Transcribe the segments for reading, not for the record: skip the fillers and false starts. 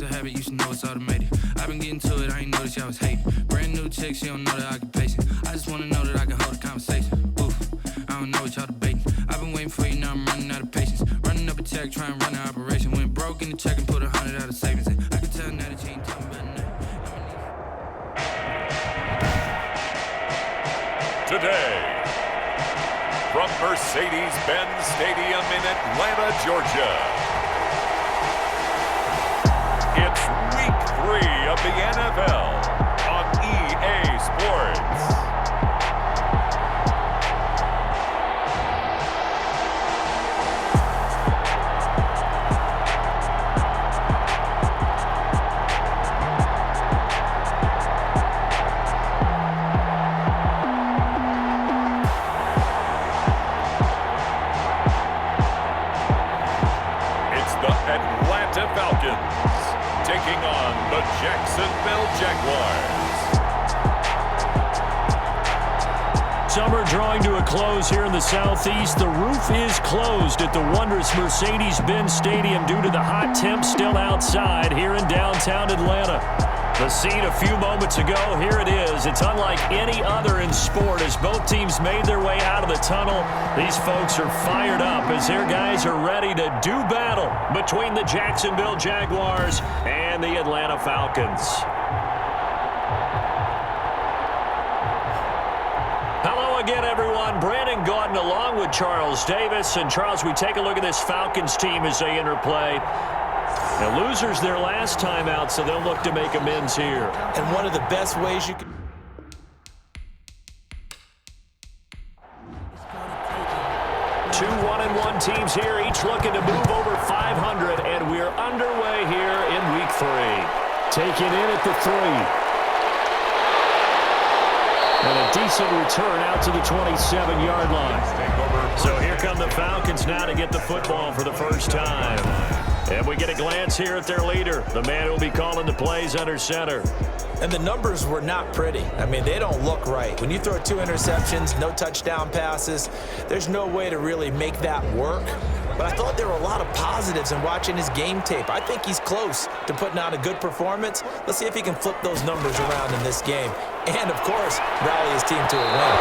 it's a habit, you should know it's automated. I've been getting to it, I ain't noticed y'all was hating. Brand new chick, she don't know the occupation. I just wanna know that I can hold a conversation. Oof, I don't know what y'all debating. I've been waiting for you, now I'm running out of patience. Running up a check, trying to run an operation. Went broke in the check and put 100 out of savings in. I can tell now that you ain't talking about nothing. Today, from Mercedes-Benz Stadium in Atlanta, Georgia, it's Week 3 of the NFL on EA Sports. Falcons taking on the Jacksonville Jaguars. Summer drawing to a close here in the Southeast. The roof is closed at the wondrous Mercedes-Benz Stadium due to the hot temps still outside here in downtown Atlanta. The scene a few moments ago, here it is. It's unlike any other in sport as both teams made their way out of the tunnel. These folks are fired up as their guys are ready to do battle between the Jacksonville Jaguars and the Atlanta Falcons. Hello again, everyone. Brandon Gaudin along with Charles Davis. And Charles, we take a look at this Falcons team as they enter play. Now, losers their last time out, so they'll look to make amends here. And one of the best ways you can... Two 1-1 teams here, each looking to move over 500, and we're underway here in Week 3. Taken in at the 3. And a decent return out to the 27-yard line. So here come the Falcons now to get the football for the first time. And we get a glance here at their leader, the man who will be calling the plays under center. And the numbers were not pretty. I mean, they don't look right. When you throw 2 interceptions, no touchdown passes, there's no way to really make that work. But I thought there were a lot of positives in watching his game tape. I think he's close to putting out a good performance. Let's see if he can flip those numbers around in this game. And, of course, rally his team to a win.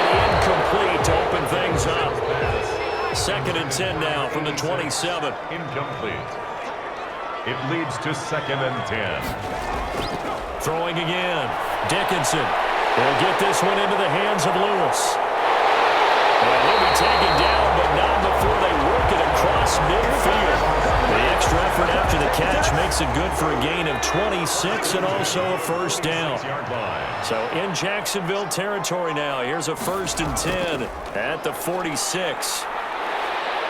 And incomplete to open things up. 2nd and 10 now from the 27. Incomplete. It leads to 2nd and 10. Throwing again. Dickinson will get this one into the hands of Lewis. And he'll be taken down, but not before they work it across midfield. The extra effort after the catch makes it good for a gain of 26 and also a first down. So in Jacksonville territory now, here's a 1st and 10 at the 46.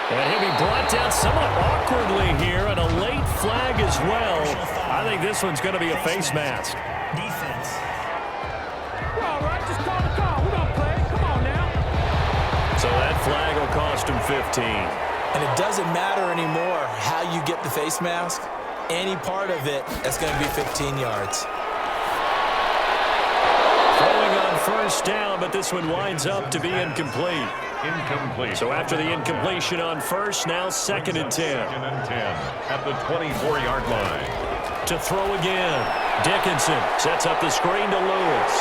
And he'll be brought down somewhat awkwardly here, and a late flag as well. I think this one's going to be a face mask. Defense. We're all right. Just call the call. We're going to play. Come on now. So that flag will cost him 15. And it doesn't matter anymore how you get the face mask. Any part of it, that's going to be 15 yards. Throwing on first down, but this one winds up to be incomplete. Incomplete. So after the incompletion on first, now 2nd and 10. 2nd and 10 at the 24-yard line. To throw again. Dickinson sets up the screen to Lewis.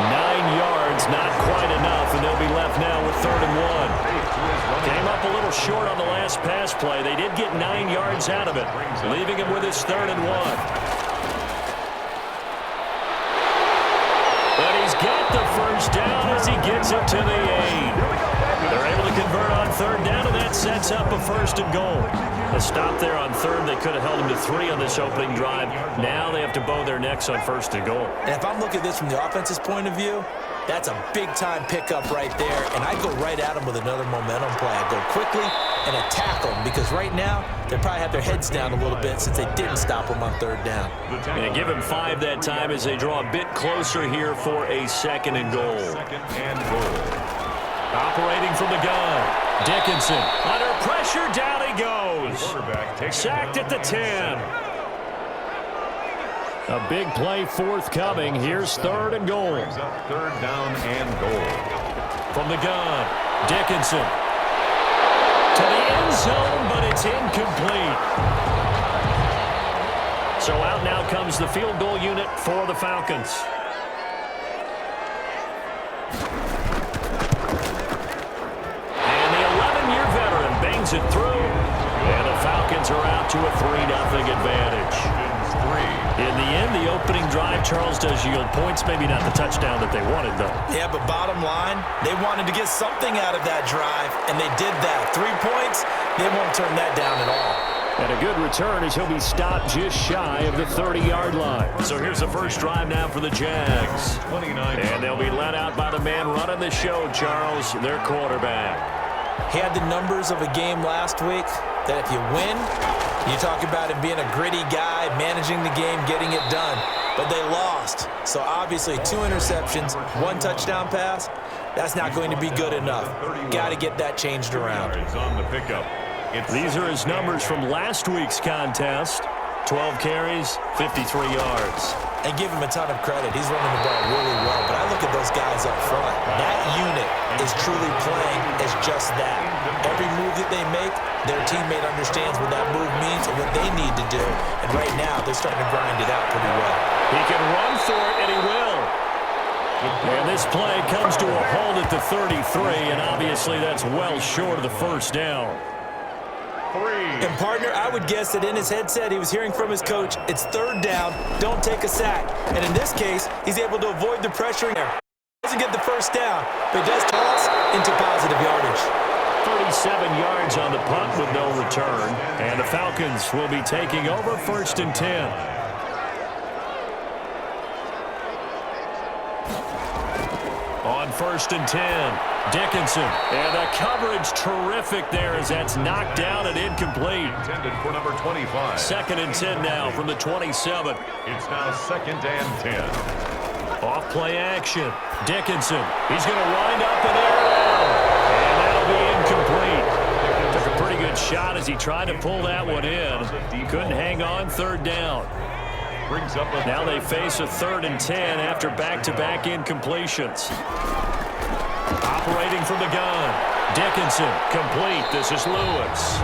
9 yards, not quite enough, and they'll be left now with 3rd and 1. Came up a little short on the last pass play. They did get 9 yards out of it, leaving him with his 3rd and 1. But he's got the first down as he gets it to the 8. They're able to convert on 3rd down, and that sets up a 1st and goal. A stop there on 3rd. They could have held him to 3 on this opening drive. Now they have to bow their necks on 1st and goal. And if I'm looking at this from the offense's point of view, that's a big-time pickup right there, and I go right at him with another momentum play. I go quickly and attack them because right now they probably have their heads down a little bit since they didn't stop them on 3rd down. And give him 5 that time as they draw a bit closer here for a 2nd and goal. 2nd and goal. Operating from the gun. Dickinson under pressure, down he goes. Sacked at the 10. A big play forthcoming. Here's 3rd and goal. 3rd down and goal. From the gun, Dickinson to the end zone, but it's incomplete. So out now comes the field goal unit for the Falcons. And the 11-year veteran bangs it through. And the Falcons are out to a 3-0 advantage. In the end, the opening drive, Charles, does yield points. Maybe not the touchdown that they wanted, though. Yeah, but bottom line, they wanted to get something out of that drive, and they did that. 3 points, they won't turn that down at all. And a good return as he'll be stopped just shy of the 30-yard line. So here's the first drive now for the Jags. 29. And they'll be led out by the man running the show, Charles, their quarterback. He had the numbers of a game last week that if you win, you talk about him being a gritty guy, managing the game, getting it done. But they lost. So obviously 2 interceptions, 1 touchdown pass, that's not going to be good enough. Got to get that changed around. On the pickup. These are his numbers from last week's contest. 12 carries, 53 yards. And give him a ton of credit. He's running the ball really well. But I look at those guys up front. That unit is truly playing as just that. Every move that they make, their teammate understands what that move means and what they need to do. And right now, they're starting to grind it out pretty well. He can run for it, and he will. And this play comes to a hold at the 33, and obviously that's well short of the first down. And partner, I would guess that in his headset he was hearing from his coach, it's 3rd down, don't take a sack. And in this case, he's able to avoid the pressure there. Doesn't get the first down, but he does toss into positive yardage. 37 yards on the punt with no return. And the Falcons will be taking over 1st and 10. On 1st and 10, Dickinson. And the coverage terrific there as that's knocked down and incomplete. Intended for number 25. 2nd and 10 now from the 27. It's now 2nd and 10. Off play action. Dickinson. He's going to wind up and air it out. And that'll be incomplete. Took a pretty good shot as he tried to pull that one in. Couldn't hang on. 3rd down. Brings up now they face a 3rd and 10 after back-to-back incompletions. Operating from the gun. Dickinson complete. This is Lewis.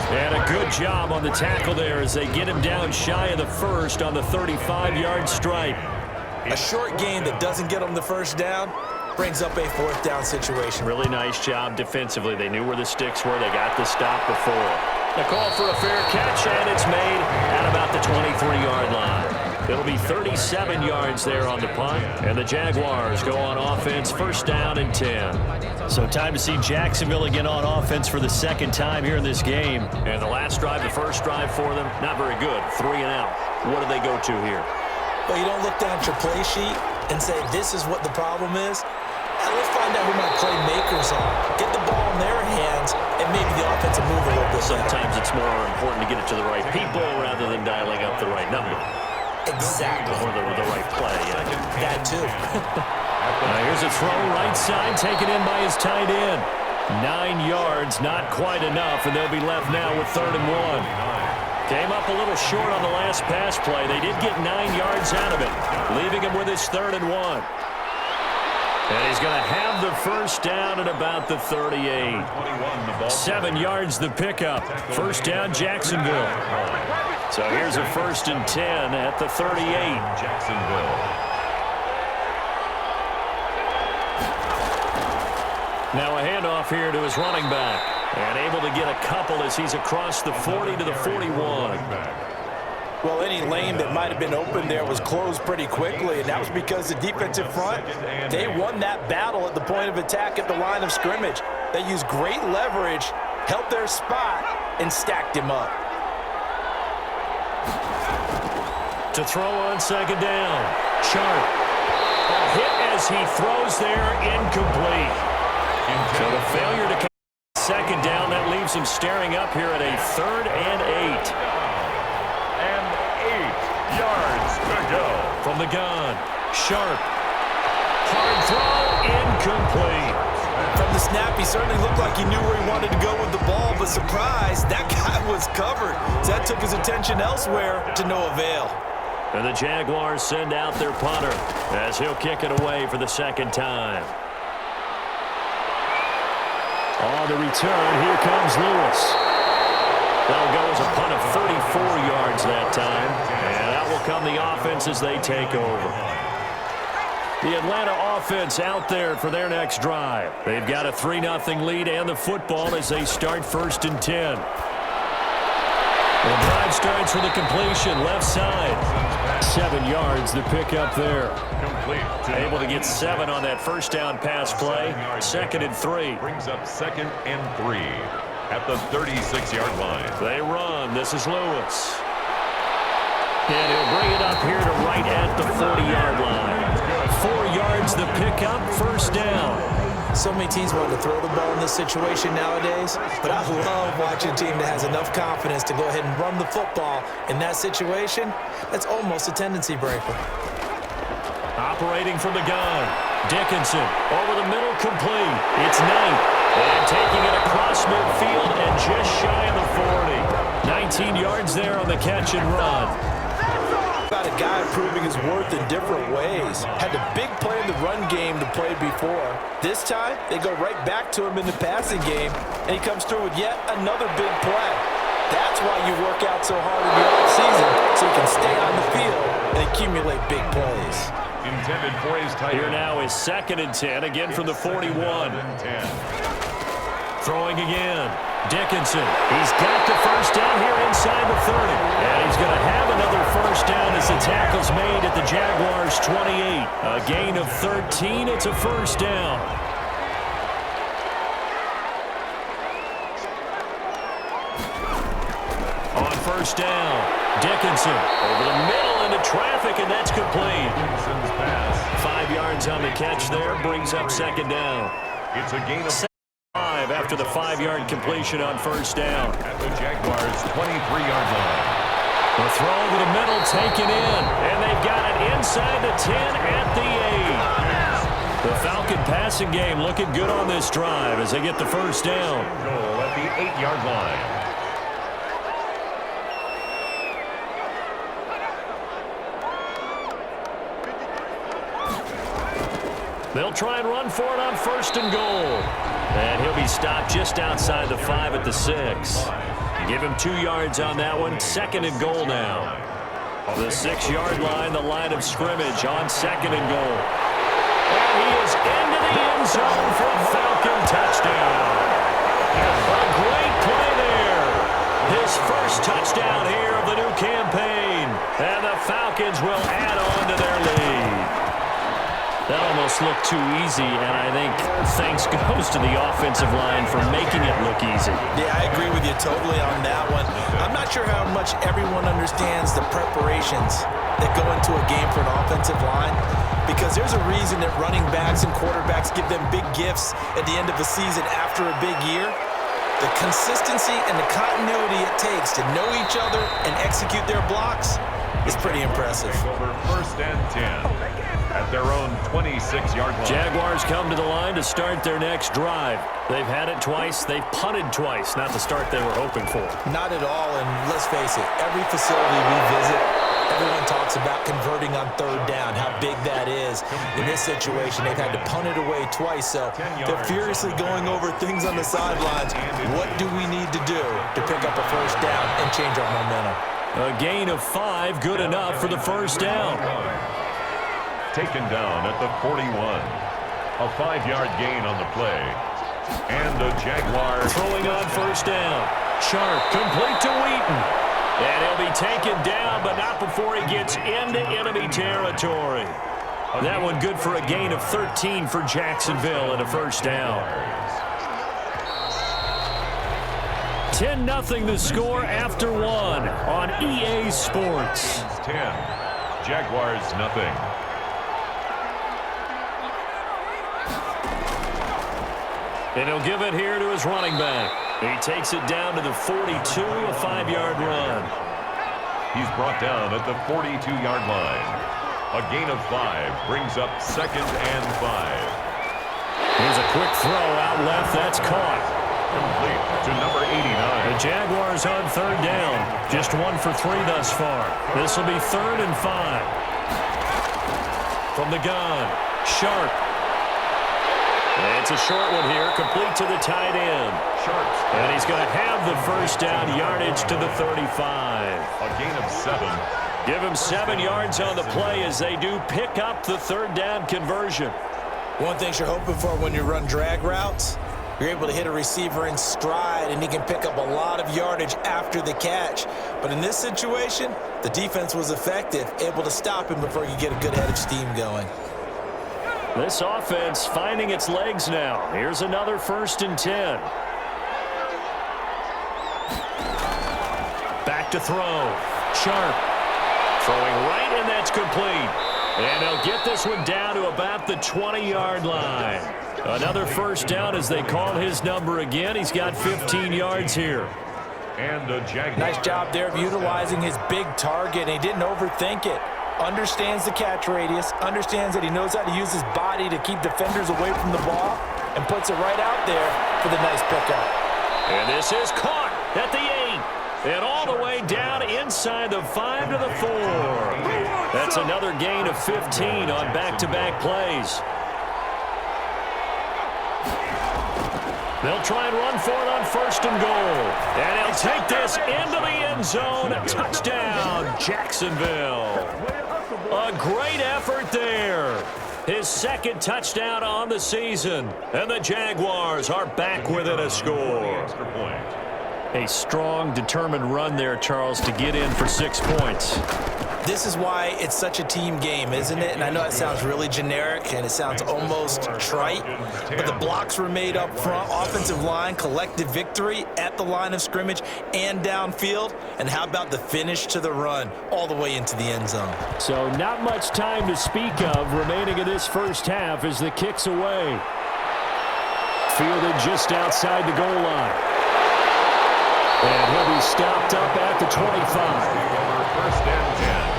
And a good job on the tackle there as they get him down shy of the first on the 35-yard stripe. A short gain that doesn't get them the first down brings up a 4th down situation. Really nice job defensively. They knew where the sticks were. They got the stop before. The call for a fair catch, and it's made at about the 23-yard line. It'll be 37 yards there on the punt, and the Jaguars go on offense, 1st down and 10. So time to see Jacksonville again on offense for the 2nd time here in this game. And the last drive, the first drive for them, not very good. 3 and out. What do they go to here? Well, you don't look down at your play sheet and say, this is what the problem is. Let's find out who my playmakers are. Get the ball in their hands, and maybe the offense will move a little bit. Sometimes it's more important to get it to the right people rather than dialing up the right number. Exactly. Or the right play. Yeah. That too. Now here's a throw right side, taken in by his tight end. 9 yards, not quite enough, and they'll be left now with 3rd and 1. Came up a little short on the last pass play. They did get 9 yards out of it, leaving him with his 3rd and 1. And he's going to have the first down at about the 38. 7 yards the pickup. First down, Jacksonville. So here's a 1st and 10 at the 38. Jacksonville. Now a handoff here to his running back. And able to get a couple as he's across the 40 to the 41. Well, any lane that might have been open there was closed pretty quickly, and that was because the defensive front, they won that battle at the point of attack at the line of scrimmage. They used great leverage, held their spot, and stacked him up. To throw on 2nd down, Sharp. A hit as he throws there, incomplete. So the failure to 2nd down, that leaves him staring up here at a 3rd and 8. Yards to go. From the gun, Sharp. Hard throw, incomplete. From the snap, he certainly looked like he knew where he wanted to go with the ball, but surprise, that guy was covered. So that took his attention elsewhere to no avail. And the Jaguars send out their punter as he'll kick it away for the 2nd time. On the return, here comes Lewis. Now was a punt of 34 yards that time. And out will come the offense as they take over. The Atlanta offense out there for their next drive. They've got a 3-0 lead and the football as they start 1st and 10. The drive starts with a completion, left side. 7 yards, the pick up there. Able to get 7 on that first down pass play. 2nd and 3. Brings up 2nd and 3 at the 36-yard line. They run. This is Lewis. And he'll bring it up here to right at the 40-yard line. 4 yards, the pickup, 1st down. So many teams want to throw the ball in this situation nowadays, but I love watching a team that has enough confidence to go ahead and run the football in that situation. That's almost a tendency breaker. Operating from the gun. Dickinson over the middle, complete. It's Knight. And taking it across midfield and just shy of the 40. 19 yards there on the catch and run. About a guy proving his worth in different ways. Had a big play in the run game to play before. This time, they go right back to him in the passing game, and he comes through with yet another big play. That's why you work out so hard in the offseason, so you can stay on the field and accumulate big plays. Intended for his tight end. Here now is 2nd and 10, again from the 41. Throwing again. Dickinson. He's got the first down here inside the 30. And he's going to have another first down as the tackle's made at the Jaguars' 28. A gain of 13. It's a first down. On first down, Dickinson over the middle into traffic, and that's complete. 5 yards on the catch there, brings up 2nd down. It's a gain of 5 after the 5-yard completion on first down. At the Jaguars' 23-yard line. The throw over the middle taken in, and they've got it inside the 10 at the 8. The Falcon passing game looking good on this drive as they get the first down. Goal at the 8-yard line. They'll try and run for it on 1st and goal. And he'll be stopped just outside the 5 at the 6. Give him 2 yards on that one. 2nd and goal now. The 6-yard line, the line of scrimmage on 2nd and goal. And he is into the end zone for a Falcon touchdown. A great play there. His first touchdown here of the new campaign. And the Falcons will add on to their lead. That almost looked too easy, and I think thanks goes to the offensive line for making it look easy. Yeah, I agree with you totally on that one. I'm not sure how much everyone understands the preparations that go into a game for an offensive line, because there's a reason that running backs and quarterbacks give them big gifts at the end of the season after a big year. The consistency and the continuity it takes to know each other and execute their blocks is pretty impressive. Over 1st and 10. At their own 26-yard line. Jaguars come to the line to start their next drive. They've had it twice. They've punted twice. Not the start they were hoping for. Not at all, and let's face it, every facility we visit, everyone talks about converting on 3rd down, how big that is. In this situation, they've had to punt it away twice, so they're furiously going over things on the sidelines. What do we need to do to pick up a first down and change our momentum? A gain of 5, good enough for the first down. Taken down at the 41. A 5-yard gain on the play. And the Jaguars throwing on first down. Sharp, complete to Wheaton. And he'll be taken down, but not before he gets into enemy territory. That one good for a gain of 13 for Jacksonville and a first down. 10-0 the score after 1 on EA Sports. 10. Jaguars nothing. And he'll give it here to his running back. He takes it down to the 42, a 5-yard run. He's brought down at the 42-yard line. A gain of 5 brings up 2nd and 5. Here's a quick throw out left. That's caught. Complete to number 89. The Jaguars on 3rd down. Just 1 for 3 thus far. This will be 3rd and 5. From the gun, Sharp. And it's a short one here, complete to the tight end. And he's going to have the first down, yardage to the 35. A gain of 7. Give him 7 yards on the play as they do pick up the third down conversion. One thing you're hoping for when you run drag routes, you're able to hit a receiver in stride, and he can pick up a lot of yardage after the catch. But in this situation, the defense was effective, able to stop him before he could get a good head of steam going. This offense finding its legs now. Here's another 1st and 10. Back to throw. Sharp. Throwing right, and that's complete. And they'll get this one down to about the 20-yard line. Another first down as they call his number again. He's got 15 yards here. And the Jaguars. Nice job there of utilizing his big target, and he didn't overthink it. Understands the catch radius, understands that he knows how to use his body to keep defenders away from the ball, and puts it right out there for the nice pickup. And this is caught at the 8. And all the way down inside the 5 to the 4. That's another gain of 15 on back-to-back plays. They'll try and run for it on 1st and goal. And he'll take this into the end zone. Touchdown, Jacksonville. A great effort there. His 2nd touchdown on the season. And the Jaguars are back within a score. Extra point. A strong, determined run there, Charles, to get in for 6 points. This is why it's such a team game, isn't it? And I know it sounds really generic and it sounds almost trite, but the blocks were made up front, offensive line, collective victory at the line of scrimmage and downfield. And how about the finish to the run all the way into the end zone? So not much time to speak of remaining in this first half as the kick's away. Fielded just outside the goal line. And he'll be stopped up at the 25. 1st and 10.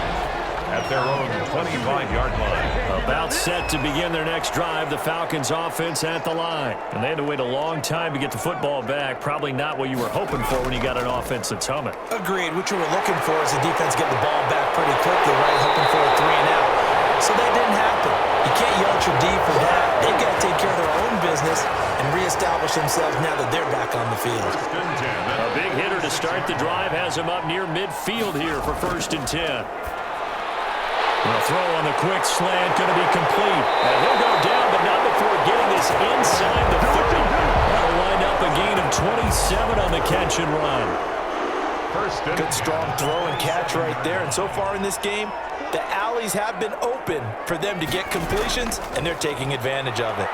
At their own 25-yard line. About set to begin their next drive, the Falcons offense at the line. And they had to wait a long time to get the football back. Probably not what you were hoping for when you got an offense that's humming. Agreed. What you were looking for is the defense getting the ball back pretty quickly, right? Hoping for a 3 and out. So that didn't happen. You can't yell at your D for that. They've got to take care of their own business and reestablish themselves now that they're back on the field. A big hitter to start the drive has him up near midfield here for 1st and 10. The throw on the quick slant going to be complete. And he'll go down, but not before getting this inside the 30. That'll wind up a gain of 27 on the catch and run. Good strong throw and catch right there. And so far in this game, the alleys have been open for them to get completions, and they're taking advantage of it.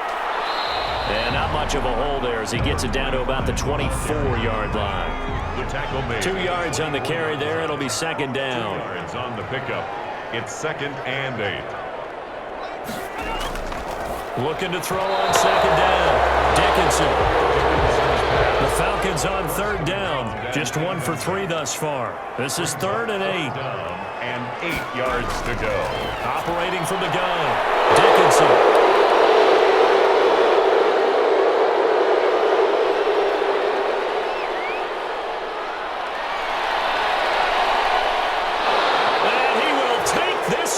And not much of a hole there as he gets it down to about the 24-yard line. The tackle made. 2 yards on the carry there. It'll be 2nd down. 2 yards on the pickup. It's 2nd and 8. Looking to throw on 2nd down. Dickinson. The Falcons on 3rd down. Just 1 for 3 thus far. This is 3rd and 8. And 8 yards to go. Operating from the gun. Dickinson.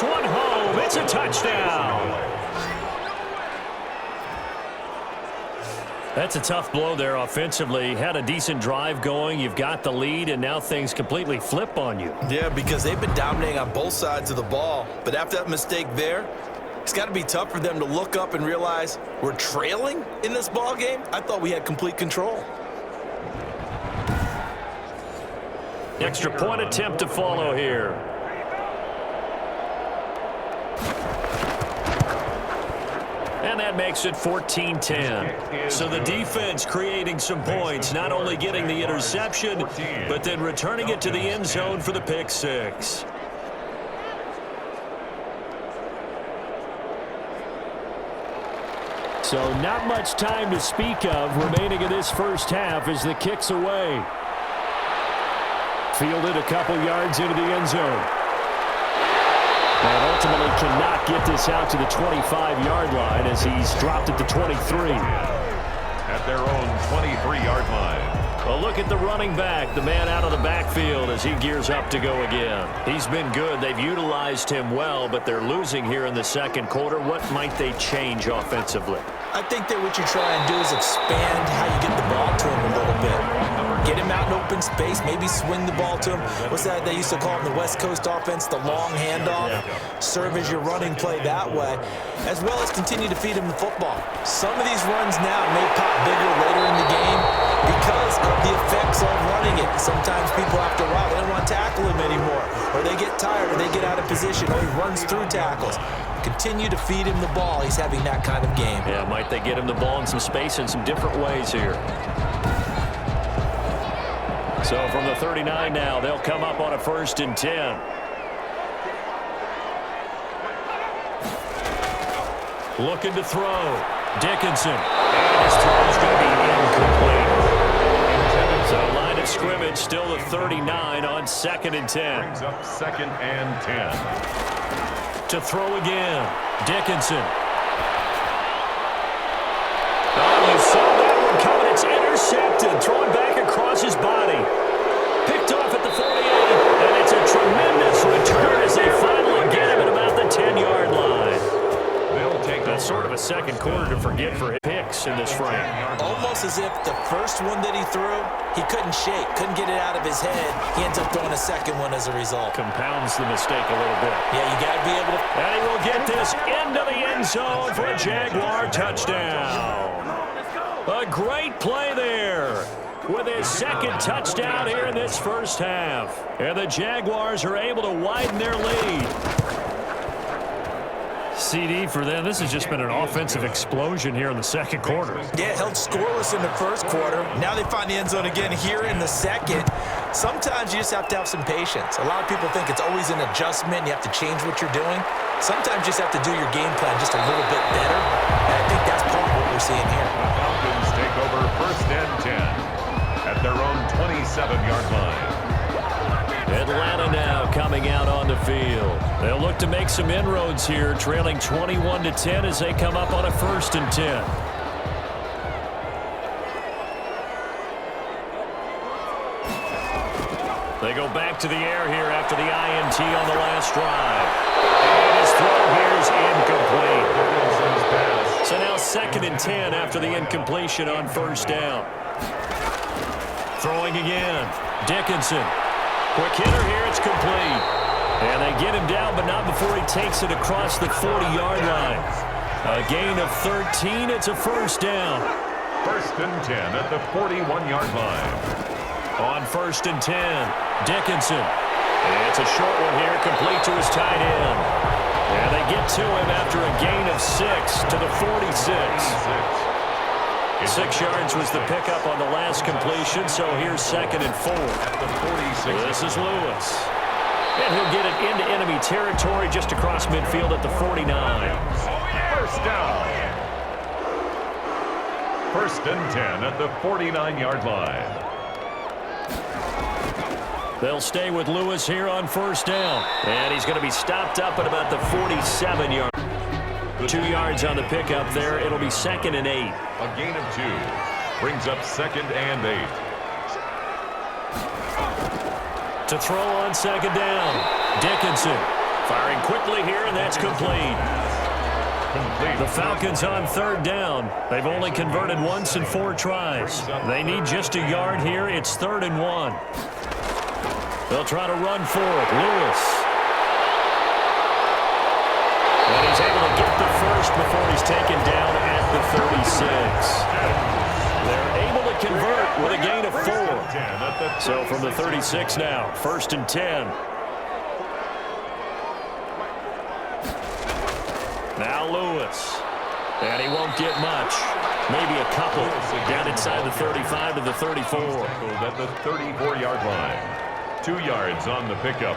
One home. It's a touchdown. That's a tough blow there offensively. Had a decent drive going. You've got the lead, and now things completely flip on you. Yeah, because they've been dominating on both sides of the ball. But after that mistake there, it's got to be tough for them to look up and realize we're trailing in this ball game. I thought we had complete control. Extra point attempt to follow here. And that makes it 14-10. So the defense creating some points, not only getting the interception, but then returning it to the end zone for the pick 6. So not much time to speak of remaining in this first half as the kick's away. Fielded a couple yards into the end zone. And ultimately cannot get this out to the 25-yard line as he's dropped at the 23. At their own 23-yard line. Well, look at the running back, the man out of the backfield as he gears up to go again. He's been good. They've utilized him well, but they're losing here in the second quarter. What might they change offensively? I think that what you try and do is expand how you get the ball to him a little bit. Get him out in open space, maybe swing the ball to him. What's that they used to call in the West Coast offense, the long handoff? Serve as your running play that way, as well as continue to feed him the football. Some of these runs now may pop bigger later in the game because of the effects of running it. Sometimes people, after a while, they don't want to tackle him anymore, or they get tired, or they get out of position, or he runs through tackles. Continue to feed him the ball. He's having that kind of game. Yeah, might they get him the ball in some space in some different ways here. So from the 39 now, they'll come up on a 1st and 10. Looking to throw. Dickinson. And his throw is going to be incomplete. So line of scrimmage still the 39 on 2nd and 10. Brings up 2nd and 10. To throw again. Dickinson. Oh, you saw that one coming. It's intercepted. Throwing back across his body. Picked off at the 48. And it's a tremendous return as they finally get him at about the 10-yard line. That's sort of a second quarter to forget for picks in this frame. Almost as if the first one that he threw, he couldn't shake, couldn't get it out of his head. He ends up throwing a second one as a result. Compounds the mistake a little bit. Yeah, you got to be able to. And he will get this into the end zone for a Jaguar touchdown. A great play there with his second touchdown here in this first half. And the Jaguars are able to widen their lead. CD for them. This has just been an offensive explosion here in the second quarter. Yeah, held scoreless in the first quarter. Now they find the end zone again here in the second. Sometimes you just have to have some patience. A lot of people think it's always an adjustment. You have to change what you're doing. Sometimes you just have to do your game plan just a little bit better. And I think that's part of what we're seeing here. The Falcons take over 1st and 10 at their own 27-yard line. Atlanta now coming out on the field. They'll look to make some inroads here, trailing 21-10 as they come up on a 1st and 10. They go back to the air here after the INT on the last drive. And his throw here is incomplete. So now 2nd and 10 after the incompletion on 1st down. Throwing again. Dickinson. Quick hitter here, it's complete. And they get him down, but not before he takes it across the 40-yard line. A gain of 13, it's a 1st down. 1st and 10 at the 41-yard line. On 1st and 10, Dickinson. And it's a short one here, complete to his tight end. And they get to him after a gain of 6 to the 46. 6 yards was the pickup on the last completion, so here's 2nd and 4. This is Lewis. And he'll get it into enemy territory just across midfield at the 49. 1st down. 1st and 10 at the 49-yard line. They'll stay with Lewis here on 1st down. And he's going to be stopped up at about the 47-yard. 2 yards on the pickup there. It'll be 2nd and 8. A gain of 2 brings up 2nd and 8. To throw on 2nd down. Dickinson firing quickly here, and that's complete. The Falcons on 3rd down. They've only converted once in 4 tries. They need just a yard here. It's 3rd and 1. They'll try to run for it. Lewis. And he's able to get the first before he's taken down at the 36. They're able to convert with a gain of 4. So from the 36 now, 1st and 10. Now Lewis. And he won't get much. Maybe a couple down inside the 35 to the 34. At the 34-yard line. 2 yards on the pickup.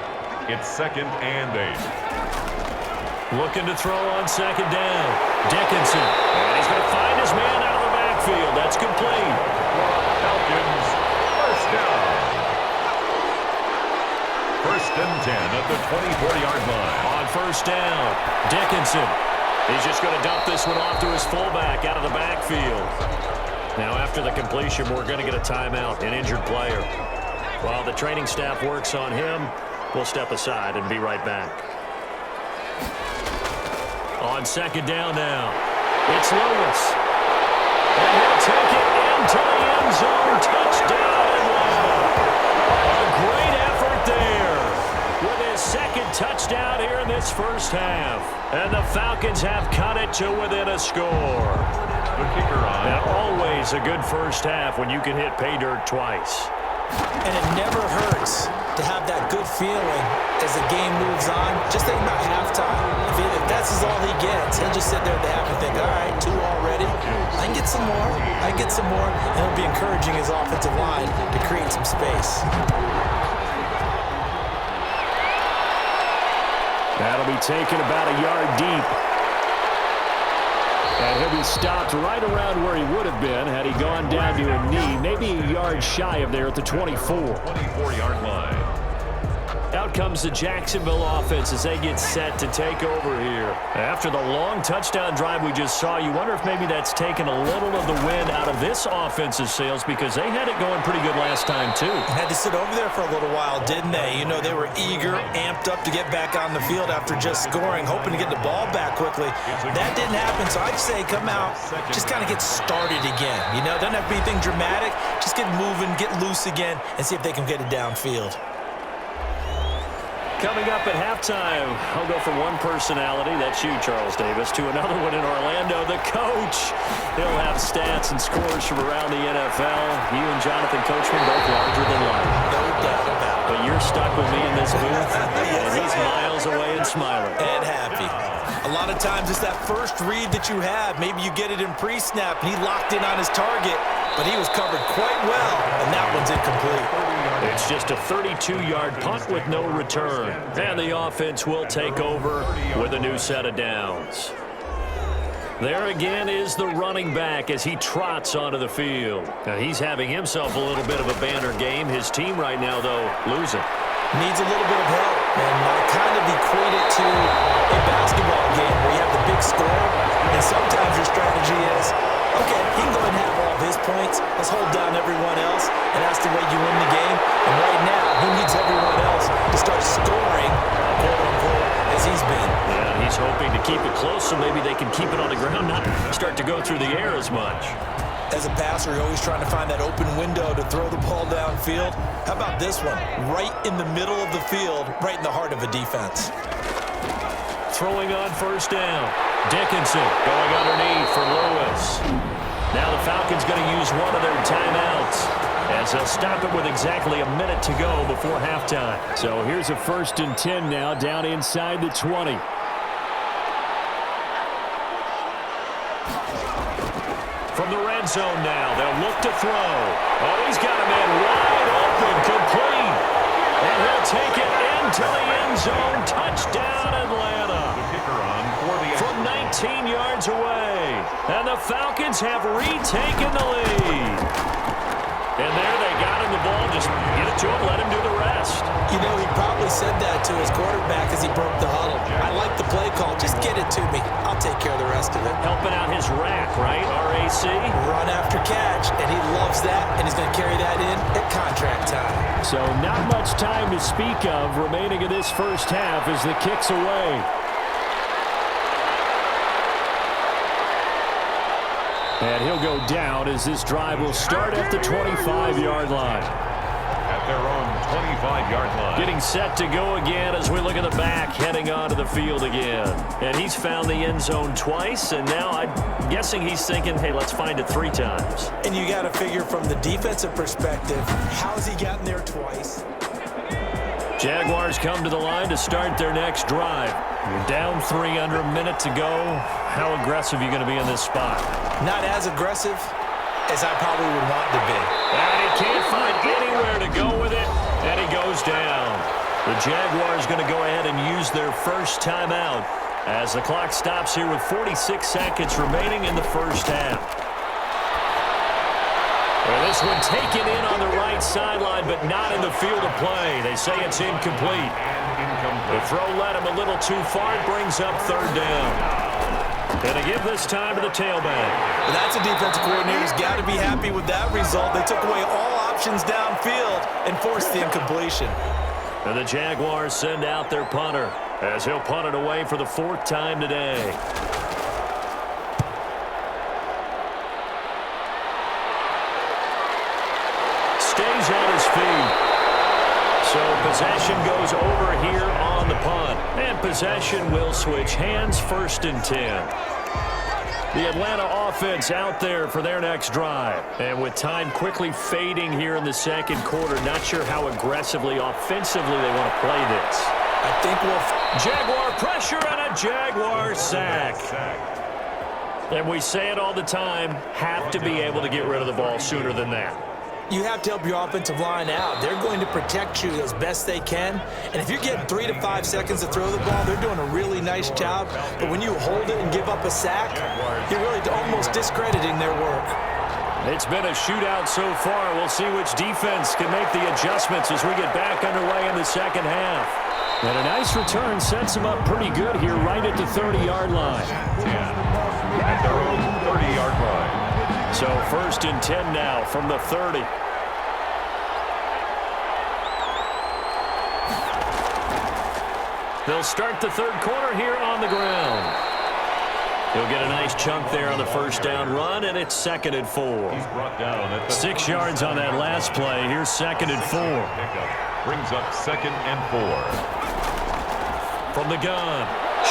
It's 2nd and 8. Looking to throw on 2nd down. Dickinson. And he's going to find his man out of the backfield. That's complete. Falcons, 1st down. 1st and 10 at the 24-yard line. On 1st down, Dickinson. He's just going to dump this one off to his fullback out of the backfield. Now after the completion, we're going to get a timeout, an injured player. While the training staff works on him, we'll step aside and be right back. On 2nd down now, it's Lewis. And he'll take it into the end zone. Touchdown, Atlanta. A great effort there with his second touchdown here in this first half. And the Falcons have cut it to within a score. The kicker on. Now, always a good first half when you can hit pay dirt twice. And it never hurts to have that good feeling as the game moves on. Just think about halftime. If that's all he gets, he'll just sit there at the half and think, all right, 2 already. I can get some more. I can get some more. And he'll be encouraging his offensive line to create some space. That'll be taken about a yard deep. And he'll be stopped right around where he would have been had he gone down to a knee, maybe a yard shy of there at the 24. 24-yard line. Out comes the Jacksonville offense as they get set to take over here. After the long touchdown drive we just saw, you wonder if maybe that's taken a little of the wind out of this offense's sails because they had it going pretty good last time too. Had to sit over there for a little while, didn't they? You know, they were eager, amped up to get back on the field after just scoring, hoping to get the ball back quickly. That didn't happen, so I'd say come out, just kind of get started again. You know, doesn't have to be anything dramatic. Just get moving, get loose again, and see if they can get it downfield. Coming up at halftime, I'll go from one personality, that's you, Charles Davis, to another one in Orlando, the coach. He'll have stats and scores from around the NFL. You and Jonathan Coachman both larger than life. No doubt about it. But you're stuck with me in this booth, and he's miles away and smiling. And happy. A lot of times it's that first read that you have. Maybe you get it in pre-snap, and he locked in on his target, but he was covered quite well, and that one's incomplete. It's just a 32-yard punt with no return. And the offense will take over with a new set of downs. There again is the running back as he trots onto the field. Now he's having himself a little bit of a banner game. His team right now, though, losing. Needs a little bit of help, and I kind of equate it to a basketball game where you have the big score, and sometimes your strategy is, okay, he can go and have all of his points. Let's hold down everyone else, and that's the way you win the game. And right now, he needs everyone else to start scoring, quote-unquote, as he's been. Yeah, he's hoping to keep it close so maybe they can keep it on the ground, not start to go through the air as much. As a passer, you're always trying to find that open window to throw the ball downfield. How about this one? Right in the middle of the field, right in the heart of a defense. Throwing on first down. Dickinson going underneath for Lewis. Now the Falcons going to use one of their timeouts as they'll stop it with exactly a minute to go before halftime. So here's a 1st and 10 now down inside the 20. From the red zone now, they'll look to throw. Oh, he's got a man wide open, complete. And he'll take it into the end zone. Touchdown, Atlanta. From 19 yards away. And the Falcons have retaken the lead. And there they got him the ball. Just get it to him, let him do the rest. You know, he probably said that to his quarterback as he broke the huddle. I like the play call. Just get it to me. I'll take care of the rest of it. Helping out his rack, right? RAC. Run after catch, and he loves that, and he's going to carry that in at contract time. So not much time to speak of remaining in this first half as the kick's away. And he'll go down as this drive will start at the 25-yard line. At their own 25-yard line. Getting set to go again as we look at the back, heading onto the field again. And he's found the end zone twice, and now I'm guessing he's thinking, hey, let's find it 3 times. And you got to figure from the defensive perspective, how's he gotten there twice? Jaguars come to the line to start their next drive. You're down 3 under a minute to go. How aggressive are you going to be in this spot? Not as aggressive as I probably would want to be. And he can't find anywhere to go with it, and he goes down. The Jaguars going to go ahead and use their first timeout as the clock stops here with 46 seconds remaining in the first half. Well, this one taken in on the right sideline, but not in the field of play. They say it's incomplete. The throw led him a little too far. It brings up 3rd down. And to give this time to the tailback. Well, that's a defensive coordinator's got to be happy with that result. They took away all options downfield and forced the incompletion. And the Jaguars send out their punter as he'll punt it away for the 4th time today. Possession goes over here on the punt. And possession will switch hands, 1st and 10. The Atlanta offense out there for their next drive. And with time quickly fading here in the second quarter, not sure how aggressively, offensively they want to play this. I think we'll... Jaguar pressure and a Jaguar sack. And we say it all the time, have to be able to get rid of the ball sooner than that. You have to help your offensive line out. They're going to protect you as best they can. And if you're getting 3 to 5 seconds to throw the ball, they're doing a really nice job. But when you hold it and give up a sack, you're really almost discrediting their work. It's been a shootout so far. We'll see which defense can make the adjustments as we get back underway in the second half. And a nice return sets them up pretty good here right at the 30-yard line. 10 at their own 30-yard line. So 1st and 10 now from the 30. They'll start the third quarter here on the ground. He'll get a nice chunk there on the first down run, and it's 2nd and 4. He's brought down at the 6 yards on that last play. Here's 2nd and 4. Brings up 2nd and 4. From the gun,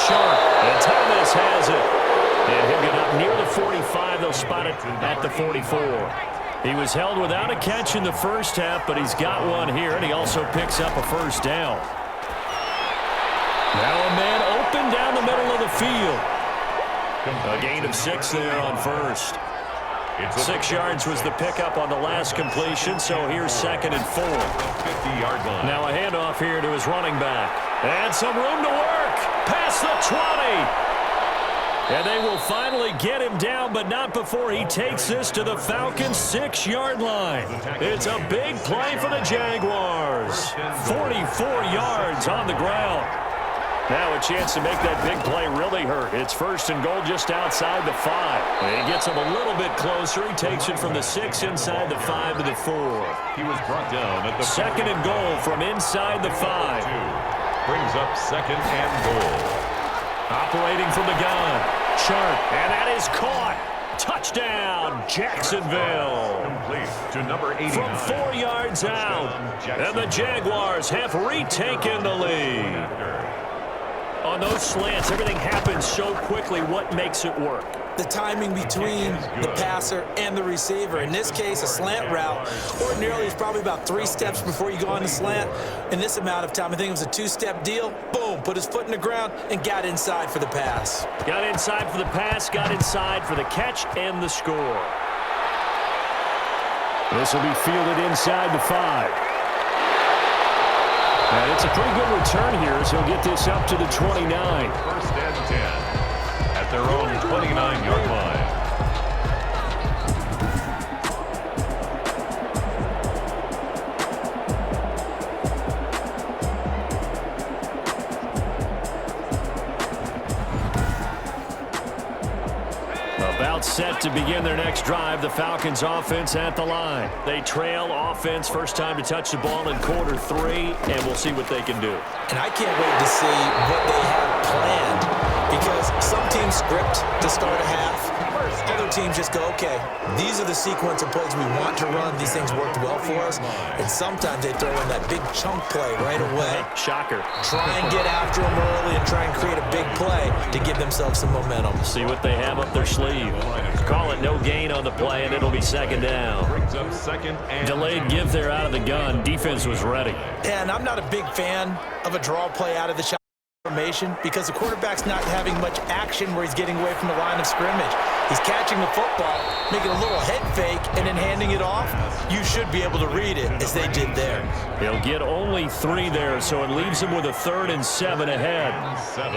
Sharp, and Thomas has it. And he'll get up near the 45. They'll spot it at the 44. He was held without a catch in the first half, but he's got one here, and he also picks up a first down. Now a man open down the middle of the field. A gain of 6 there on first. 6 yards was the pickup on the last completion, so here's 2nd and 4. 50-yard line. Now a handoff here to his running back. And some room to work. Past the 20. And they will finally get him down, but not before he takes this to the Falcons' 6-yard line. It's a big play for the Jaguars. 44 yards on the ground. Now a chance to make that big play really hurt. It's 1st and goal just outside the 5. And he gets him a little bit closer. He takes it from the 6 inside the 5 to the 4. He was brought down at the 2nd and goal from inside the 5. Brings up 2nd and goal. Operating from the gun. Sharp, and that is caught. Touchdown, Jacksonville. Complete to number 89. From 4 yards out. And the Jaguars have retaken the lead. On those slants, everything happens so quickly. What makes it work? The timing between the passer and the receiver. In this case, a slant route ordinarily is probably about 3 steps before you go on the slant. In this amount of time, I think it was a 2-step deal. Boom, put his foot in the ground and got inside for the pass. Got inside for the pass, got inside for the catch and the score. This will be fielded inside the 5. And it's a pretty good return here as he'll get this up to the 29. 1st and 10 at their own 29-yard line. About set to begin their next drive, the Falcons offense at the line. They trail offense, first time to touch the ball in quarter 3, and we'll see what they can do. And I can't wait to see what they have planned, because some teams script to start a half. Other teams just go, okay, these are the sequence of plays we want to run. These things worked well for us. And sometimes they throw in that big chunk play right away. Shocker. Try and get after them early and try and create a big play to give themselves some momentum. See what they have up their sleeve. Call it no gain on the play, and it'll be 2nd down. Brings up 2nd and Delayed give there out of the gun. Defense was ready. And I'm not a big fan of a draw play out of the shot formation because the quarterback's not having much action where he's getting away from the line of scrimmage. He's catching the football, making a little head fake, and then handing it off. You should be able to read it as they did there. He'll get only 3 there, so it leaves him with a 3rd and 7 ahead. 7.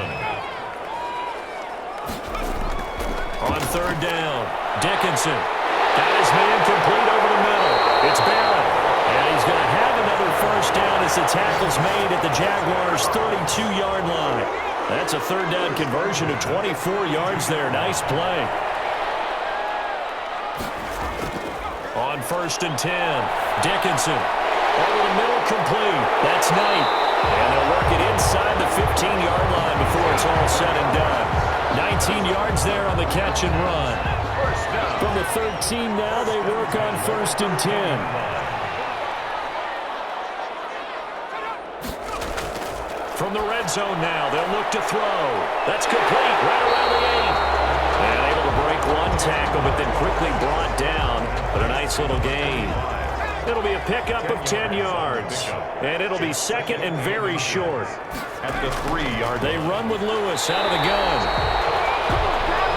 On 3rd down, Dickinson got his man complete over the middle. It's Barrett, and he's going to have another first down as the tackle's made at the Jaguars' 32-yard line. That's a 3rd down conversion of 24 yards there. Nice play. On 1st and 10, Dickinson over the middle, complete. That's Knight, and they'll work it inside the 15-yard line before it's all said and done. 19 yards there on the catch and run. From the 13 now, they work on 1st and 10. From the red zone now, they'll look to throw. That's complete right around the 8. And able to break one tackle, but then quickly brought down. But a nice little gain. It'll be a pickup of 10 yards. And it'll be second and very short. At the 3-yard They run with Lewis out of the gun.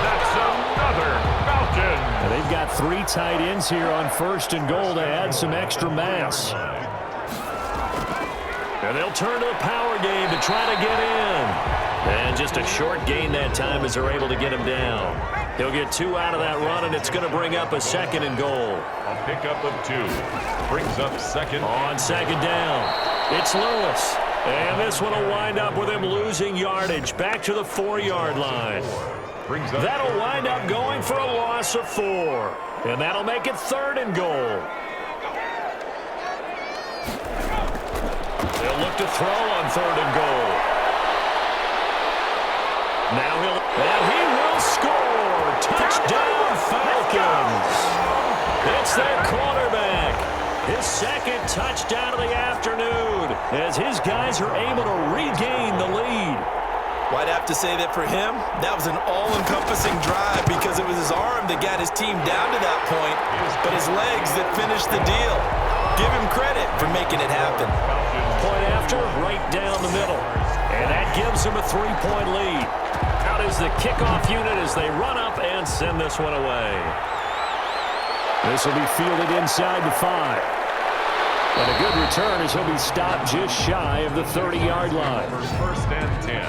That's another Falcon. And they've got 3 tight ends here on 1st and goal to add some extra mass. And they'll turn to the power game to try to get in. And just a short gain that time as they're able to get him down. He'll get 2 out of that run, and it's going to bring up a 2nd and goal. A pickup of 2. Brings up 2nd. On 2nd down, it's Lewis. And this one will wind up with him losing yardage back to the 4-yard line. That'll wind up going for a loss of 4. And that'll make it 3rd and goal. They'll look to throw on 3rd and goal. Now he will score. Touchdown, Falcons. It's their quarterback. His 2nd touchdown of the afternoon as his guys are able to regain the lead. Well, I'd have to say that for him, that was an all-encompassing drive because it was his arm that got his team down to that point, but his legs that finished the deal. Give him credit for making it happen. Point after, right down the middle. And that gives him a 3-point lead. Out is the kickoff unit as they run up and send this one away. This will be fielded inside the 5. And a good return as he'll be stopped just shy of the 30-yard line. 1st and 10.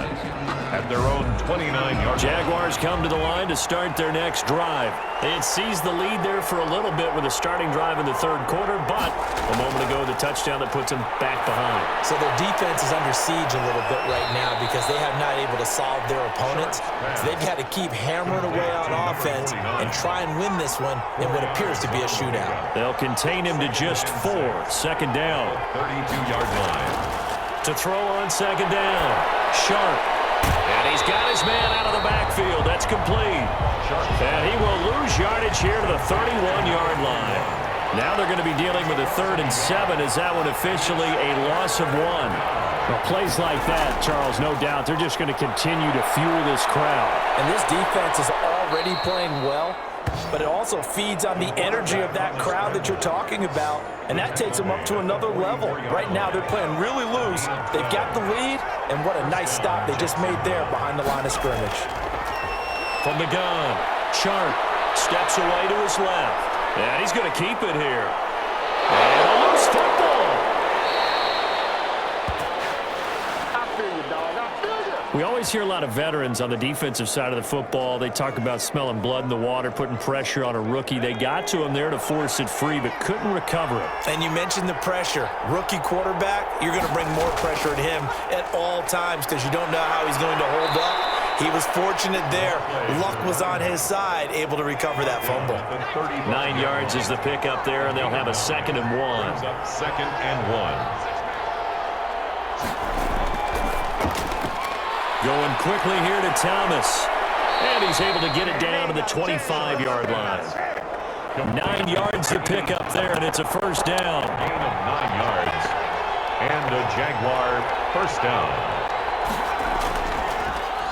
At their own 29-yard line. Jaguars come to the line to start their next drive. They had seized the lead there for a little bit with a starting drive in the 3rd quarter, but a moment ago the touchdown that puts them back behind. So their defense is under siege a little bit right now because they have not able to solve their opponents. So they've got to keep hammering away on offense and try and win this one in what appears to be a shootout. They'll contain him to just 4. 2nd down. 32-yard line. To throw on 2nd down. Sharp. And he's got his man out of the backfield. That's complete. And he will lose yardage here to the 31-yard line. Now they're going to be dealing with a 3rd and 7 as that one officially a loss of 1. Well, plays like that, Charles, no doubt, they're just going to continue to fuel this crowd. And this defense is already playing well, but it also feeds on the energy of that crowd that you're talking about, and that takes them up to another level. Right now, they're playing really loose. They've got the lead, and what a nice stop they just made there behind the line of scrimmage. From the gun, Sharp steps away to his left, and he's going to keep it here. And a loose football. We always hear a lot of veterans on the defensive side of the football. They talk about smelling blood in the water, putting pressure on a rookie. They got to him there to force it free, but couldn't recover it. And you mentioned the pressure. Rookie quarterback, you're going to bring more pressure at him at all times because you don't know how he's going to hold up. He was fortunate there. Luck was on his side, able to recover that fumble. 9 yards is the pickup there, and they'll have a 2nd and 1. 2nd and 1. Going quickly here to Thomas. And he's able to get it down to the 25-yard line. 9 yards to pick up there, and it's a 1st down. Gain of 9 yards. And a Jaguar 1st down.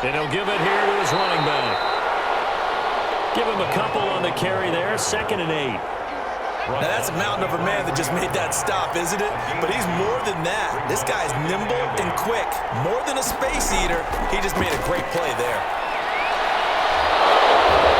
And he'll give it here to his running back. Give him a couple on the carry there. 2nd and 8. Now that's a mountain of a man that just made that stop, isn't it? But he's more than that. This guy's nimble and quick. More than a space eater. He just made a great play there.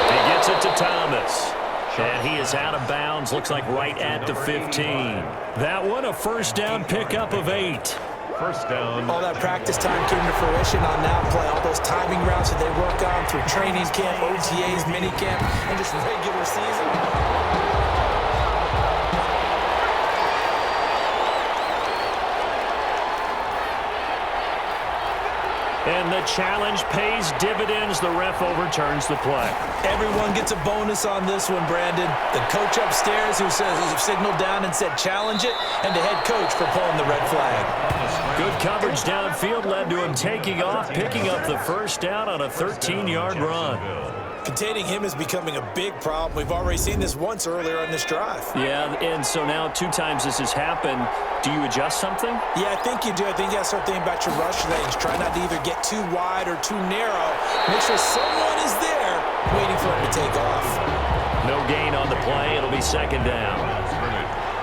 He gets it to Thomas. And he is out of bounds. Looks like right at the 15. That one a 1st down pickup of 8. 1st down. All that practice time came to fruition on that play. All those timing routes that they work on through training camp, OTAs, minicamp, and just regular season. And the challenge pays dividends. The ref overturns the play. Everyone gets a bonus on this one, Brandon. The coach upstairs who signaled down and said challenge it, and the head coach for pulling the red flag. Good coverage downfield led to him taking off, picking up the 1st down on a 13-yard run. Containing him is becoming a big problem. We've already seen this once earlier on this drive. Yeah, and so now 2 times this has happened. Do you adjust something? Yeah, I think you do. I think you got to start thinking about your rush lanes. Try not to either get too wide or too narrow. Make sure someone is there waiting for him to take off. No gain on the play. It'll be second down.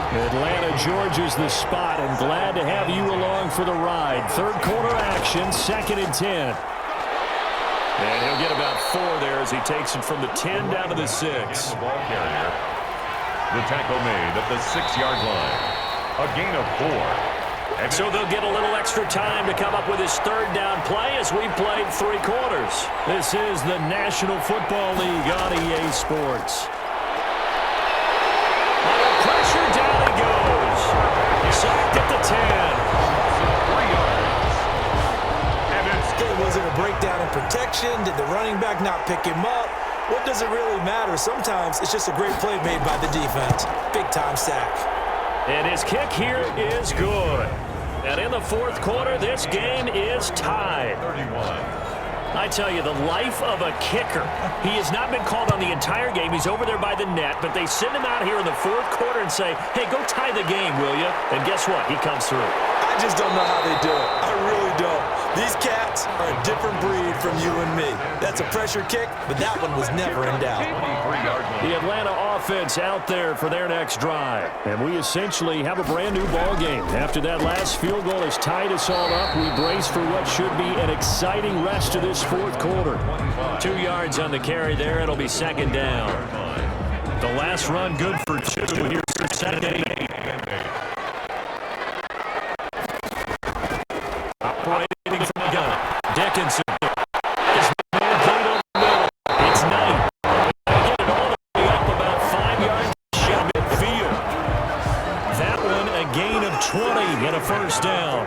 Atlanta, Georgia's the spot, and glad to have you along for the ride. Third quarter action, 2nd and 10. And he'll get about 4 there as he takes it from the 10 down to the 6. The ball carrier. The tackle made at the 6-yard line. A gain of 4. And so they'll get a little extra time to come up with his third down play as we've played 3 quarters. This is the National Football League on EA Sports. Under pressure, down he goes. Sacked at the 10. 3 yards. Okay, was it a breakdown in protection? Did the running back not pick him up? What does it really matter? Sometimes it's just a great play made by the defense. Big-time sack. And his kick here is good. And in the 4th quarter, this game is tied. 31. I tell you, the life of a kicker. He has not been called on the entire game. He's over there by the net, but they send him out here in the 4th quarter and say, hey, go tie the game, will you? And guess what? He comes through. I just don't know how they do it. I really don't. These cats are a different breed from you and me. That's a pressure kick, but that one was never in doubt. The Atlanta offense out there for their next drive. And we essentially have a brand-new ball game. After that last field goal has tied us all up, we brace for what should be an exciting rest of this 4th quarter. 2 yards on the carry there. It'll be 2nd down. The last run good for 2. Here's 2nd and 8. Operating from the gun. Dickinson. His man played over the middle. It's Knight. Get it all the way up about 5 yards shot midfield. That one a gain of 20 and a first down.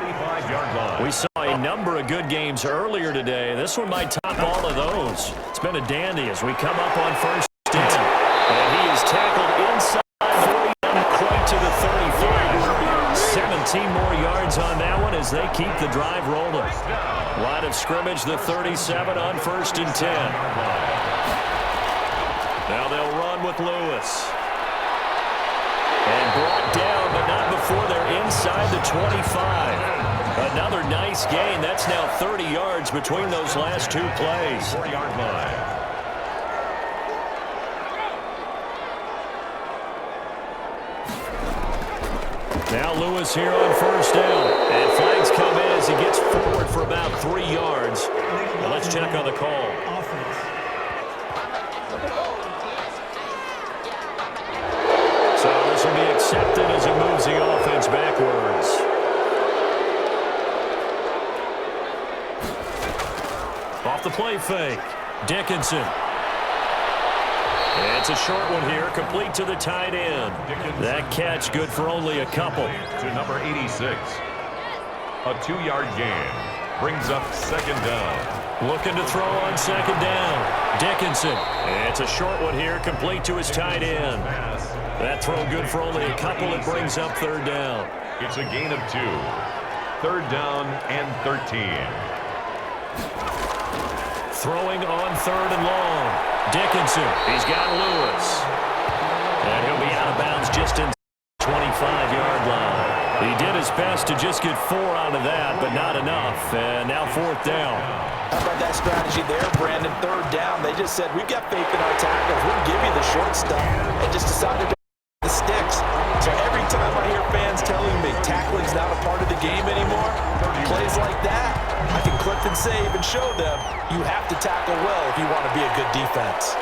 We saw a number of good games earlier today. This one might top all of those. It's been a dandy as we come up on first down. And he is tackled inside 40 and quite to the 35. 17 more yards on that one as they keep the drive rolling. Line of scrimmage, the 37 on 1st and 10. Now they'll run with Lewis. And brought down, but not before they're inside the 25. Another nice gain. That's now 30 yards between those last 2 plays. 4-yard line. Now Lewis here on first down. And flags come in as he gets forward for about 3 yards. Now let's check on the call. So this will be accepted as he moves the offense backwards. Off the play fake. Dickinson. It's a short one here, complete to the tight end. That catch good for only a couple. To number 86. A 2-yard gain brings up 2nd down. Looking to throw on 2nd down. Dickinson. It's a short one here, complete to his tight end. That throw good for only a couple. It brings up 3rd down. It's a gain of 2. 3rd down and 13. Throwing on 3rd and long. Dickinson. He's got Lewis. And he'll be out of bounds just in 25-yard line. He did his best to just get 4 out of that, but not enough. And now 4th down. How about that strategy there, Brandon? 3rd down. They just said, we've got faith in our tackles. We'll give you the short stuff. And just decided to the sticks. So every time I hear fans telling me tackling's not a part of the game anymore, plays like that, I can clip and save and show them you have to tackle well if you want to be a good defense.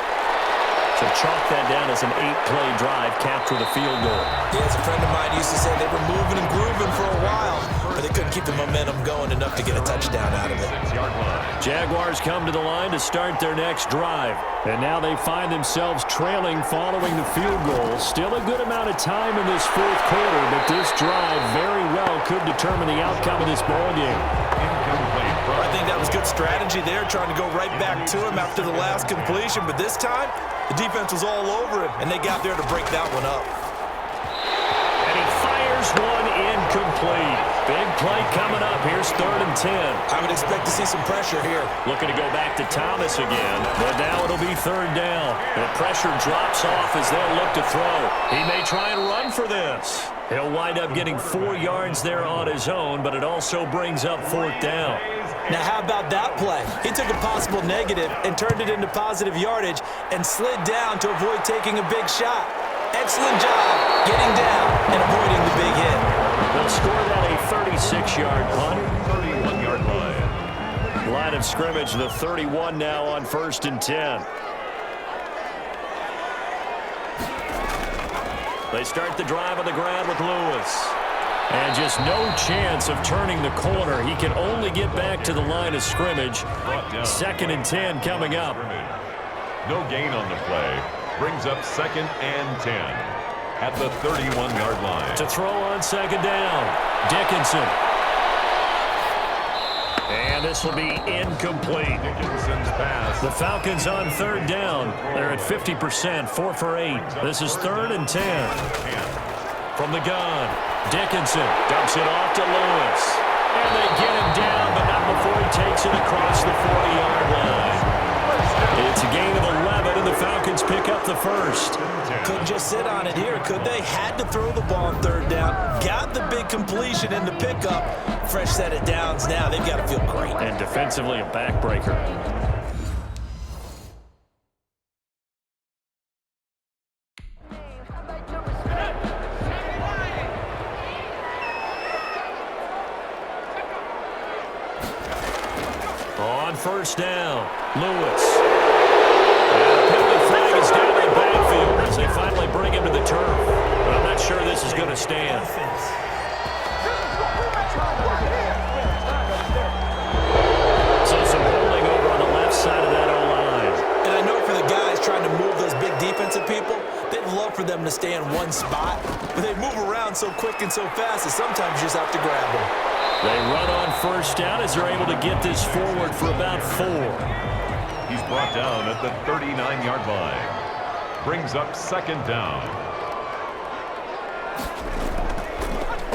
So chalk that down as an 8-play drive, capped with a field goal. Yeah, as a friend of mine used to say, they were moving and grooving for a while, but they couldn't keep the momentum going enough to get a touchdown out of it. Jaguars come to the line to start their next drive. And now they find themselves trailing following the field goal. Still a good amount of time in this 4th quarter, but this drive very well could determine the outcome of this ballgame. I think that was good strategy there, trying to go right back to him after the last completion. But this time, the defense was all over him, and they got there to break that one up. And he fires one incomplete. Big play coming up. Here's 3rd and 10. I would expect to see some pressure here. Looking to go back to Thomas again, but now it'll be 3rd down. The pressure drops off as they'll look to throw. He may try and run for this. He'll wind up getting 4 yards there on his own, but it also brings up 4th down. Now, how about that play? He took a possible negative and turned it into positive yardage and slid down to avoid taking a big shot. Excellent job getting down and avoiding the big hit. They'll score that a 36-yard punt. 31-yard line. Line of scrimmage, the 31 now on 1st and 10. They start the drive on the ground with Lewis. And just no chance of turning the corner. He can only get back to the line of scrimmage. 2nd and 10 coming up. No gain on the play. Brings up 2nd and 10 at the 31-yard line. To throw on 2nd down, Dickinson. And this will be incomplete. Dickinson's pass. The Falcons on 3rd down. They're at 50%, 4 for 8. This is 3rd and 10. From the gun, Dickinson dumps it off to Lewis. And they get him down, but not before he takes it across the 40-yard line. It's a gain of 11, and the Falcons pick up the first. Couldn't just sit on it here, could they? Had to throw the ball on 3rd down. Got the big completion in the pickup. Fresh set of downs now. They've got to feel great. And defensively, a backbreaker. On 1st down, Lewis. And a penalty flag is down in backfield as they finally bring him to the turf. But I'm not sure this is going to stand. So some holding over on the left side of that O-line. And I know for the guys trying to move those big defensive people, they'd love for them to stay in one spot. But they move around so quick and so fast that sometimes you just have to grab them. They run on 1st down as they're able to get this forward for about 4. He's brought down at the 39-yard line. Brings up 2nd down.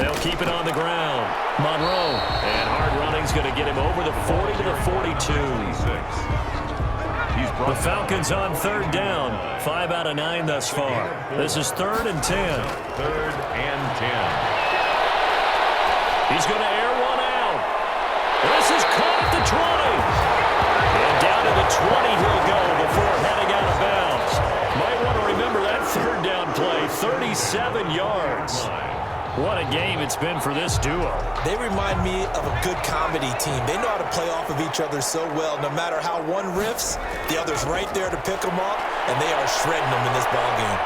They'll keep it on the ground. Monroe. And hard running's going to get him over the 40 to the 42. The Falcons on 3rd down. 5 out of 9 thus far. This is 3rd and 10. 3rd and 10. He's going to air one out. This is caught at the 20. And down to the 20 he'll go before heading out of bounds. Might want to remember that 3rd down play. 37 yards. What a game it's been for this duo. They remind me of a good comedy team. They know how to play off of each other so well. No matter how one riffs, the other's right there to pick them up, and they are shredding them in this ballgame.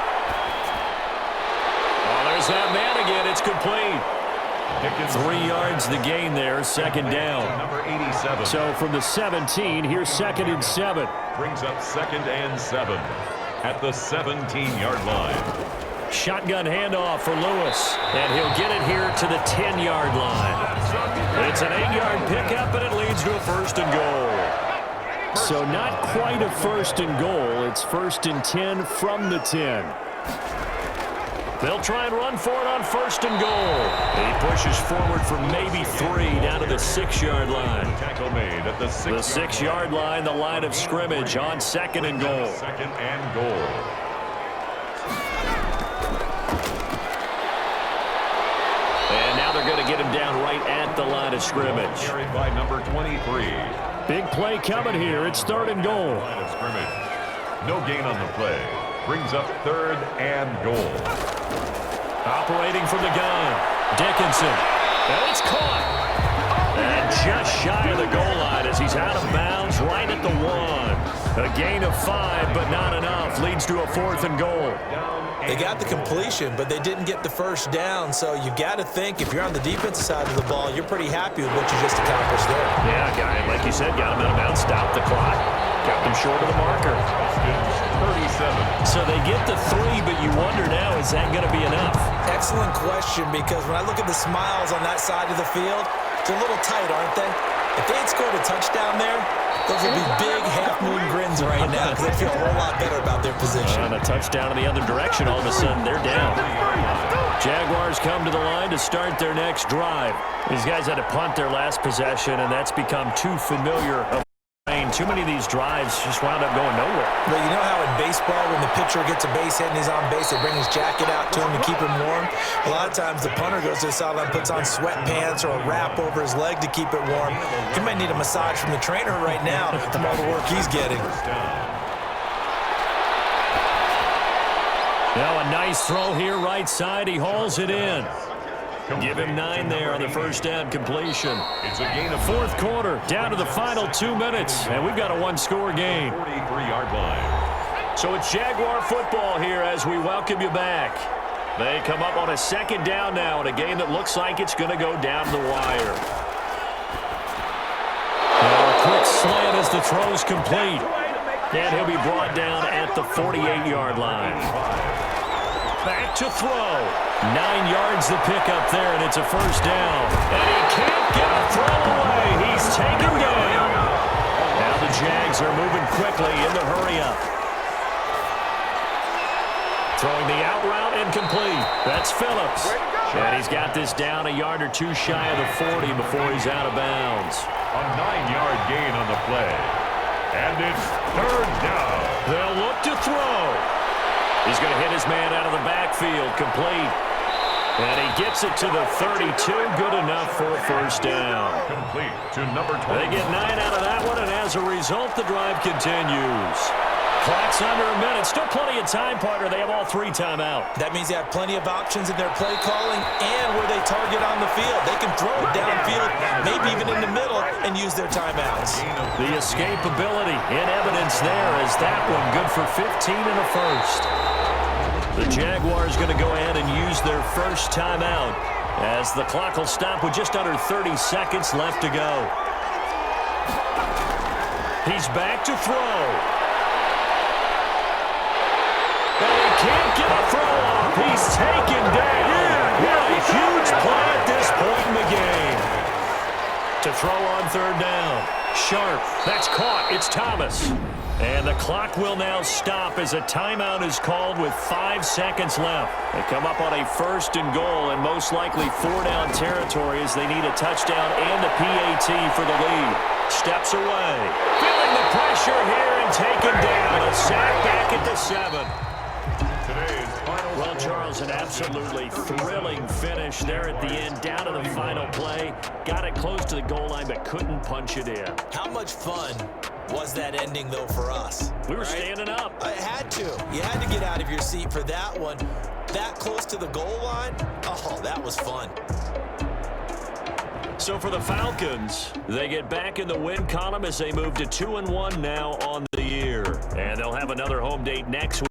Oh, there's that man again. It's complete. 3 yards the gain there, 2nd down. Number 87. So from the 17, here's 2nd and 7. Brings up 2nd and 7 at the 17-yard line. Shotgun handoff for Lewis, and he'll get it here to the 10-yard line. It's an 8-yard pickup, and it leads to a 1st and goal. So not quite a 1st and goal. It's 1st and 10 from the 10. They'll try and run for it on 1st and goal. He pushes forward for maybe 3 down to the 6-yard line. Tackle made at the 6-yard line, the line of scrimmage on 2nd and goal. 2nd and goal. And now they're going to get him down right at the line of scrimmage. Carried by number 23. Big play coming here. It's 3rd and goal. Line of scrimmage. No gain on the play. Brings up 3rd and goal. Operating from the gun, Dickinson. And it's caught. And just shy of the goal line as he's out of bounds right at the 1. A gain of 5, but not enough. Leads to a 4th and goal. They got the completion, but they didn't get the 1st down, so you got to think if you're on the defensive side of the ball, you're pretty happy with what you just accomplished there. Yeah, guy, like you said, got him out of bounds, stopped the clock, kept him short of the marker. 37. So they get the 3, but you wonder now, is that going to be enough? Excellent question, because when I look at the smiles on that side of the field, they're a little tight, aren't they? If they had scored a touchdown there, those would be big half-moon grins right now because they feel a whole lot better about their position. And a touchdown in the other direction, all of a sudden they're down. Jaguars come to the line to start their next drive. These guys had to punt their last possession, and that's become too familiar of too many of these drives just wound up going nowhere. But you know how in baseball, when the pitcher gets a base hit and he's on base, they bring his jacket out to him to keep him warm? A lot of times the punter goes to the sideline, puts on sweatpants or a wrap over his leg to keep it warm. He might need a massage from the trainer right now from all the work he's getting. Now a nice throw here right side. He hauls it in. Give him 9 there on the first down completion. It's a gain of fourth quarter, down to the final 2 minutes, and we've got a one-score game. 43-yard line. So it's Jaguar football here as we welcome you back. They come up on a second down now in a game that looks like it's going to go down the wire. Now a quick slant as the throw's complete. And he'll be brought down at the 48-yard line. Back to throw. 9 yards the pickup there, and it's a first down. And he can't get a throw away. He's taken down. Now the Jags are moving quickly in the hurry-up. Throwing the out route incomplete. That's Phillips. And he's got this down a yard or two shy of the 40 before he's out of bounds. A 9-yard gain on the play. And it's third down. They'll look to throw. He's going to hit his man out of the backfield, complete. And he gets it to the 32, good enough for a first down. Complete to number 20. They get 9 out of that one, and as a result, the drive continues. Clock's under a minute. Still plenty of time, partner. They have all 3 timeout. That means they have plenty of options in their play calling and where they target on the field. They can throw it downfield, maybe even in the middle, and use their timeouts. The escapability in evidence there is that one good for 15 and a first. The Jaguars going to go ahead and use their first timeout as the clock will stop with just under 30 seconds left to go. He's back to throw. And he can't get a throw off. He's taken down. What a huge play at this point in the game. To throw on third down. Sharp. That's caught. It's Thomas. And the clock will now stop as a timeout is called with 5 seconds left. They come up on a first and goal and most likely 4-down territory as they need a touchdown and a PAT for the lead. Steps away. Feeling the pressure here and taken down. A sack back at the 7. Well, Charles, an absolutely thrilling finish there at the end, down to the final play. Got it close to the goal line, but couldn't punch it in. How much fun was that ending, though, for us? We were standing up. I had to. You had to get out of your seat for that one. That close to the goal line? Oh, that was fun. So for the Falcons, they get back in the win column as they move to 2-1 now on the year. And they'll have another home date next week.